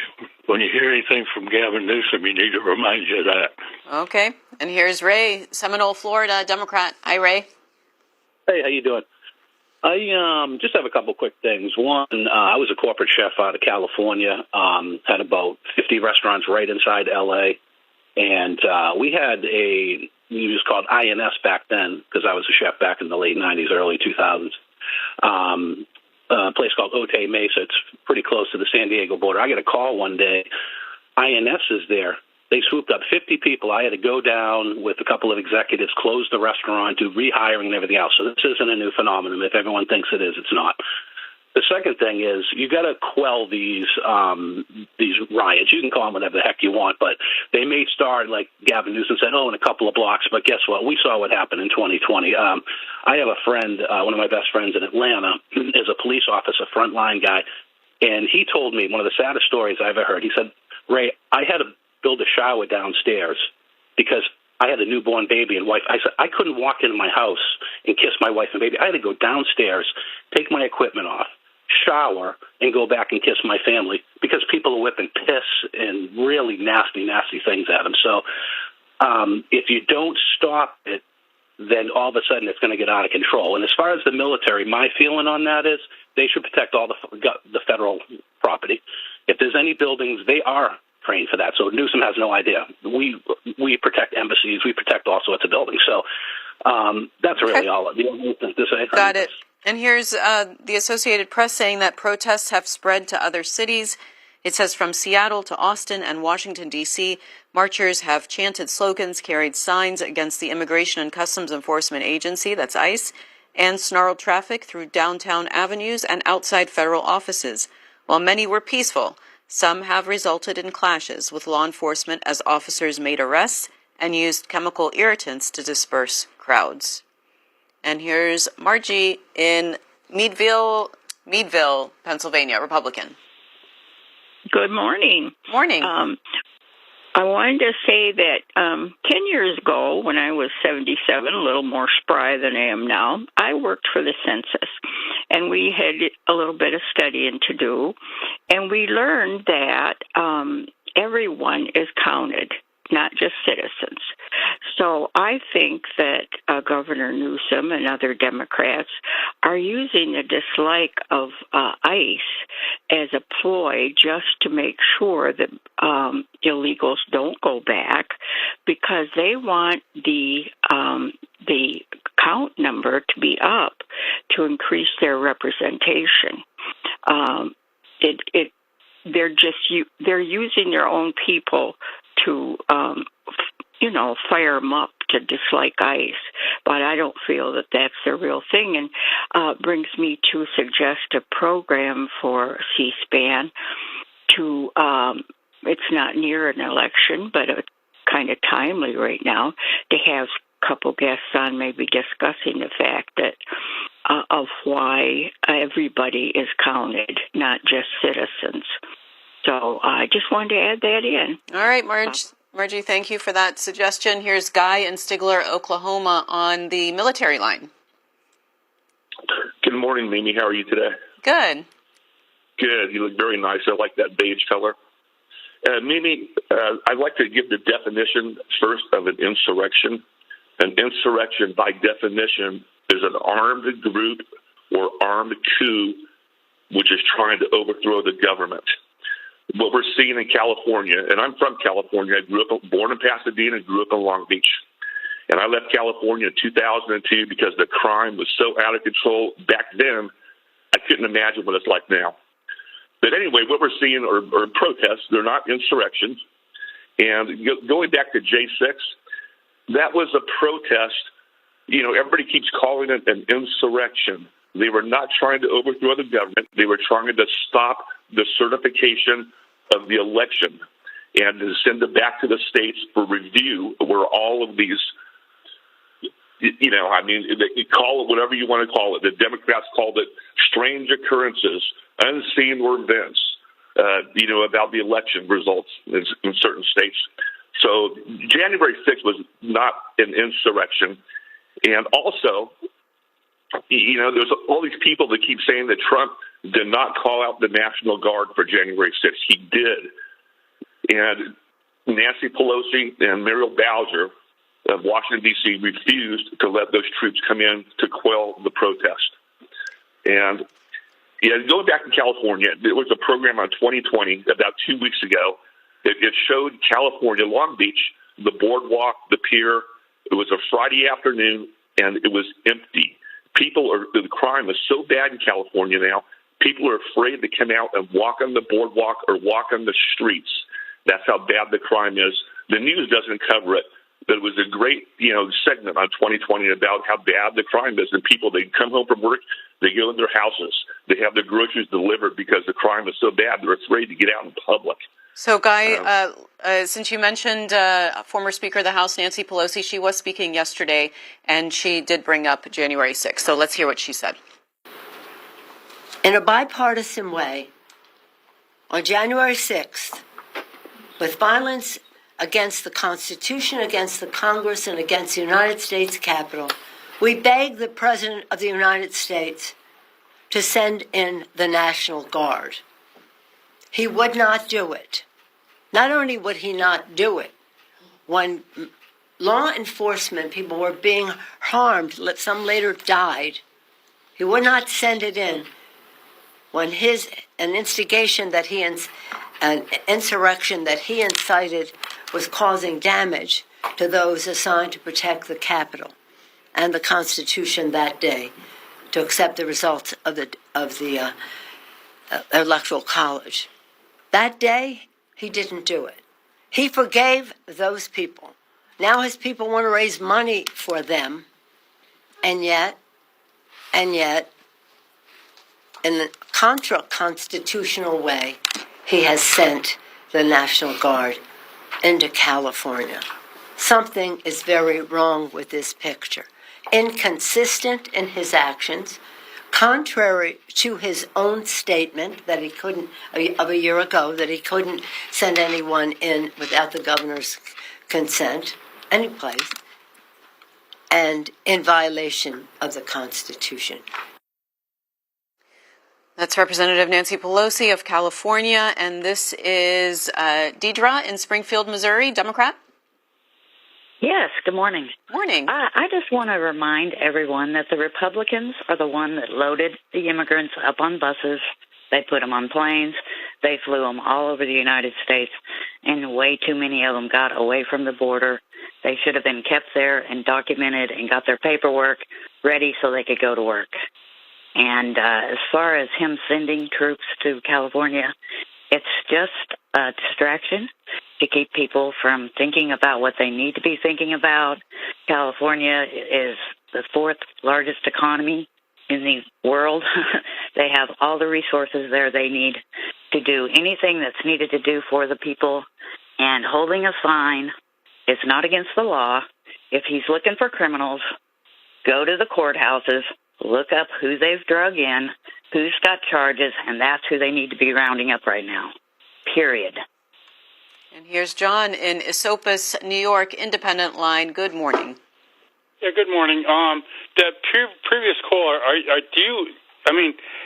hear anything from Gavin Newsom, you need to remind you of that. Okay. And here's Ray, Seminole, Florida, Democrat. Hi, Ray. Hey, how you doing? I just have a couple quick things. One, I was a corporate chef out of California, had about 50 restaurants right inside L.A., and we had it was called INS back then, because I was a chef back in the late 90s, early 2000s. A place called Otay Mesa. It's pretty close to the San Diego border. I get a call one day. INS is there. They swooped up 50 people. I had to go down with a couple of executives, close the restaurant, do rehiring and everything else. So this isn't a new phenomenon. If everyone thinks it is, it's not. The second thing is you got to quell these riots. You can call them whatever the heck you want, but they may start, like Gavin Newsom said, in a couple of blocks. But guess what? We saw what happened in 2020. I have a friend, one of my best friends in Atlanta, is a police officer, frontline guy, and he told me one of the saddest stories I ever heard. He said, Ray, I had to build a shower downstairs because I had a newborn baby and wife. I said, I couldn't walk into my house and kiss my wife and baby. I had to go downstairs, take my equipment off, shower, and go back and kiss my family because people are whipping piss and really nasty, nasty things at them. So if you don't stop it, then all of a sudden it's going to get out of control. And as far as the military, my feeling on that is they should protect all the federal property. If there's any buildings, they are trained for that. So Newsom has no idea. We protect embassies. We protect all sorts of buildings. So that's really all the only thing to say. Got it. And here's the Associated Press saying that protests have spread to other cities. It says from Seattle to Austin and Washington, D.C., marchers have chanted slogans, carried signs against the Immigration and Customs Enforcement Agency, that's ICE, and snarled traffic through downtown avenues and outside federal offices. While many were peaceful, some have resulted in clashes with law enforcement as officers made arrests and used chemical irritants to disperse crowds. And here's Margie in Meadville, Pennsylvania, Republican. Good morning. Morning. I wanted to say that 10 years ago, when I was 77, a little more spry than I am now, I worked for the census, and we had a little bit of studying to do, and we learned that everyone is counted, not just citizens. So I think that Governor Newsom and other Democrats are using the dislike of ICE as a ploy just to make sure that illegals don't go back, because they want the count number to be up to increase their representation. They're using their own people to fire them up to dislike ICE, but I don't feel that that's the real thing. And brings me to suggest a program for C-SPAN to, it's not near an election, but it's kind of timely right now, to have a couple guests on maybe discussing the fact that of why everybody is counted, not just citizens. So I just wanted to add that in. All right, Margie, thank you for that suggestion. Here's Guy in Stigler, Oklahoma, on the military line. Good morning, Mimi. How are you today? Good. Good. You look very nice. I like that beige color. Mimi, I'd like to give the definition first of an insurrection. An insurrection, by definition, is an armed group or armed coup which is trying to overthrow the government. What we're seeing in California, and I'm from California, born in Pasadena, grew up in Long Beach. And I left California in 2002 because the crime was so out of control back then, I couldn't imagine what it's like now. But anyway, what we're seeing are protests. They're not insurrections. And going back to J6, that was a protest. Everybody keeps calling it an insurrection. They were not trying to overthrow the government. They were trying to stop the certification of the election. and to send it back to the states for review, where all of these, you call it whatever you want to call it. The Democrats called it strange occurrences, unseen events, about the election results in certain states. So January 6th was not an insurrection. And also, there's all these people that keep saying that Trump did not call out the National Guard for January 6th. He did. And Nancy Pelosi and Muriel Bowser of Washington, D.C. refused to let those troops come in to quell the protest. And going back to California, there was a program on 2020 about 2 weeks ago. It showed California, Long Beach, the boardwalk, the pier. It was a Friday afternoon, and it was empty. The crime is so bad in California now, people are afraid to come out and walk on the boardwalk or walk on the streets. That's how bad the crime is. The news doesn't cover it, but it was a great, segment on 2020 about how bad the crime is. And people, they come home from work, they go in their houses, they have their groceries delivered because the crime is so bad, they're afraid to get out in public. So, Guy, since you mentioned former Speaker of the House, Nancy Pelosi, she was speaking yesterday, and she did bring up January 6th. So let's hear what she said. In a bipartisan way, on January 6th, with violence against the Constitution, against the Congress, and against the United States Capitol, we begged the President of the United States to send in the National Guard. He would not do it. Not only would he not do it, when law enforcement people were being harmed, some later died, he would not send it in when an insurrection that he incited was causing damage to those assigned to protect the Capitol and the Constitution that day, to accept the results of the Electoral College. That day, he didn't do it. He forgave those people. Now his people want to raise money for them, and yet, in a contra-constitutional way, he has sent the National Guard into California. Something is very wrong with this picture. Inconsistent in his actions, contrary to his own statement that he couldn't, of a year ago, that he couldn't send anyone in without the governor's consent, any place, and in violation of the Constitution. That's Representative Nancy Pelosi of California, and this is Deidre in Springfield, Missouri, Democrat. Yes, good morning. Morning. I just want to remind everyone that the Republicans are the one that loaded the immigrants up on buses. They put them on planes. They flew them all over the United States, and way too many of them got away from the border. They should have been kept there and documented and got their paperwork ready so they could go to work. And as far as him sending troops to California, it's just a distraction to keep people from thinking about what they need to be thinking about. California is the fourth largest economy in the world. They have all the resources there they need to do anything that's needed to do for the people. And holding a sign is not against the law. If he's looking for criminals, go to the courthouses, look up who they've drug in, who's got charges, and that's who they need to be rounding up right now. Period. And here's John in Esopus, New York, Independent Line. Good morning. Yeah, good morning. The previous caller,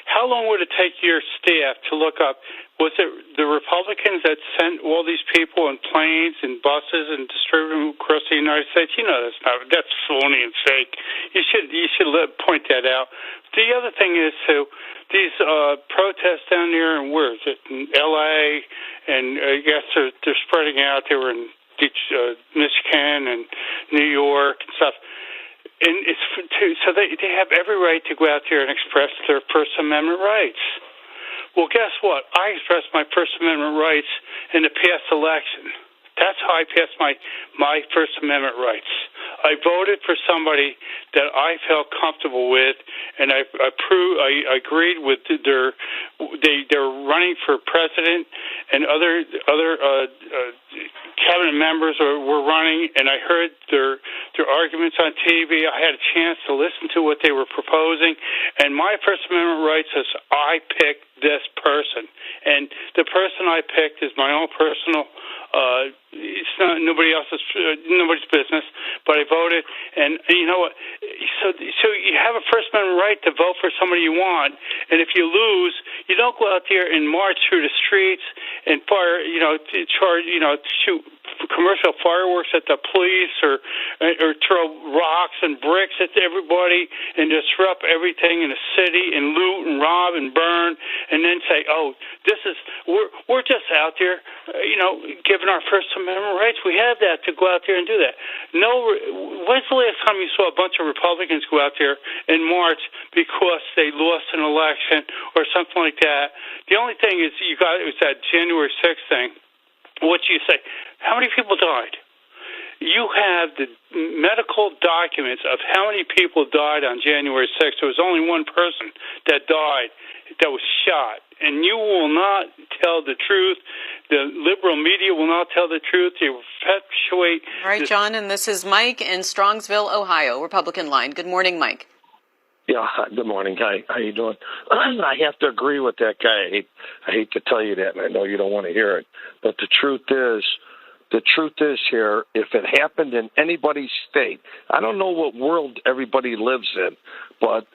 how long would it take your staff to look up? Was it the Republicans that sent all these people in planes and buses and distributed them across the United States? You know that's phony and fake. You should point that out. The other thing is these protests down there, and where is it? In L.A. and I guess they're spreading out. They were in Michigan and New York and stuff. And so they have every right to go out there and express their First Amendment rights. Well, guess what? I expressed my First Amendment rights in the past election. That's how I passed my First Amendment rights. I voted for somebody that I felt comfortable with, and I agreed with they're running for president, and other cabinet members were running, and I heard their arguments on TV. I had a chance to listen to what they were proposing, and my First Amendment right says I picked this person, and the person I picked is my own personal. It's not nobody's business, but I voted, and you know what? So you have a First Amendment right to vote for somebody you want, and if you lose, you don't go out there and march through the streets and fire, shoot commercial fireworks at the police or throw rocks and bricks at everybody and disrupt everything in the city and loot and rob and burn, and then say, "Oh, we're just out there, giving our First Amendment rights. We have that to go out there and do that." No, when's the last time you saw a bunch of Republicans go out there and march because they lost an election or something like that? The only thing is it was that January 6th thing. What you say? How many people died? You have the medical documents of how many people died on January 6th. There was only one person that died, that was shot. And you will not tell the truth. The liberal media will not tell the truth. They will perpetuate. All right, John, and this is Mike in Strongsville, Ohio, Republican line. Good morning, Mike. Yeah, good morning. Hi, how you doing? I have to agree with that guy. I hate to tell you that, and I know you don't want to hear it, but the truth is here, if it happened in anybody's state, I don't know what world everybody lives in, but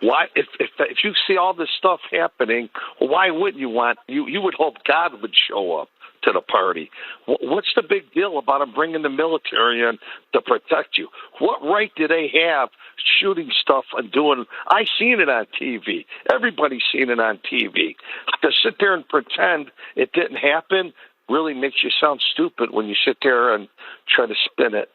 why? If you see all this stuff happening, why wouldn't you want? You would hope God would show up to the party. What's the big deal about them bringing the military in to protect you? What right do they have shooting stuff and doing? I seen it on TV. Everybody's seen it on TV. To sit there and pretend it didn't happen really makes you sound stupid when you sit there and try to spin it.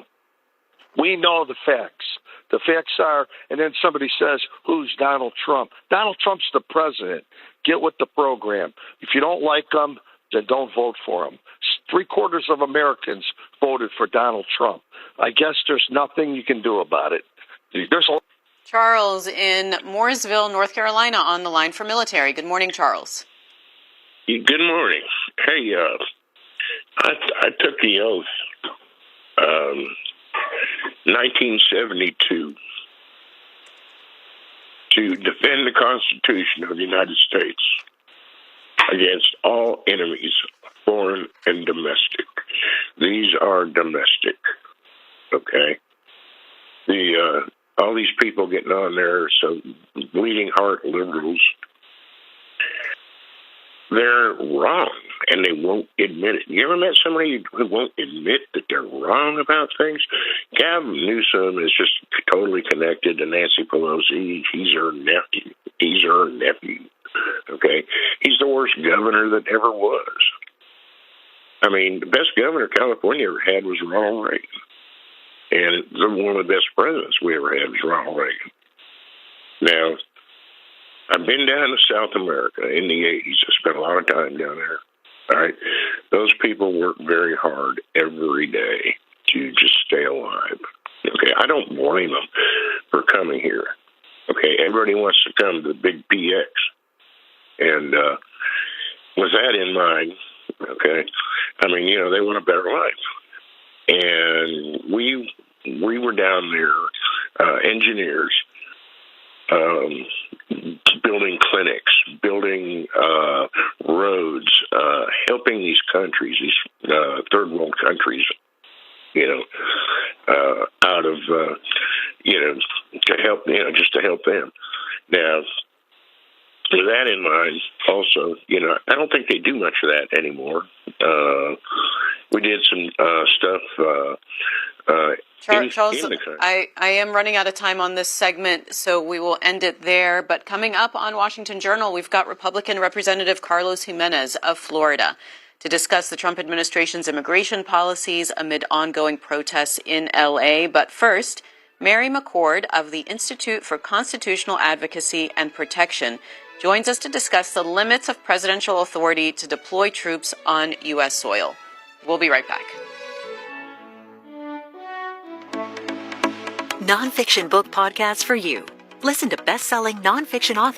We know the facts. The facts are, and then somebody says, who's Donald Trump? Donald Trump's the president. Get with the program. If you don't like him, then don't vote for him. 3/4 of Americans voted for Donald Trump. I guess there's nothing you can do about it. Charles in Mooresville, North Carolina, on the line for military. Good morning, Charles. Good morning. Hey, I took the oath, 1972, to defend the Constitution of the United States against all enemies, foreign and domestic. These are domestic, okay? All these people getting on there, so bleeding heart liberals, they're wrong, and they won't admit it. You ever met somebody who won't admit that they're wrong about things? Gavin Newsom is just totally connected to Nancy Pelosi. He's her nephew. Okay? He's the worst governor that ever was. I mean, the best governor California ever had was Ronald Reagan. And one of the best presidents we ever had was Ronald Reagan. Now, I've been down to South America in the 80s. I spent a lot of time down there. All right? Those people work very hard every day to just stay alive. Okay? I don't blame them for coming here. Okay? Everybody wants to come to the big PX. And with that in mind, okay, I mean, they want a better life. And we were down there, engineers, building clinics, building roads, helping these countries, these third world countries, out of, to help, just to help them. Now, with that in mind, also, I don't think they do much of that anymore. We did some stuff Charles, in the country. I am running out of time on this segment, so we will end it there. But coming up on Washington Journal, we've got Republican Representative Carlos Jimenez of Florida to discuss the Trump administration's immigration policies amid ongoing protests in L.A. But first, Mary McCord of the Institute for Constitutional Advocacy and Protection joins us to discuss the limits of presidential authority to deploy troops on U.S. soil. We'll be right back. nonfiction book podcast for you. Listen to best-selling nonfiction authors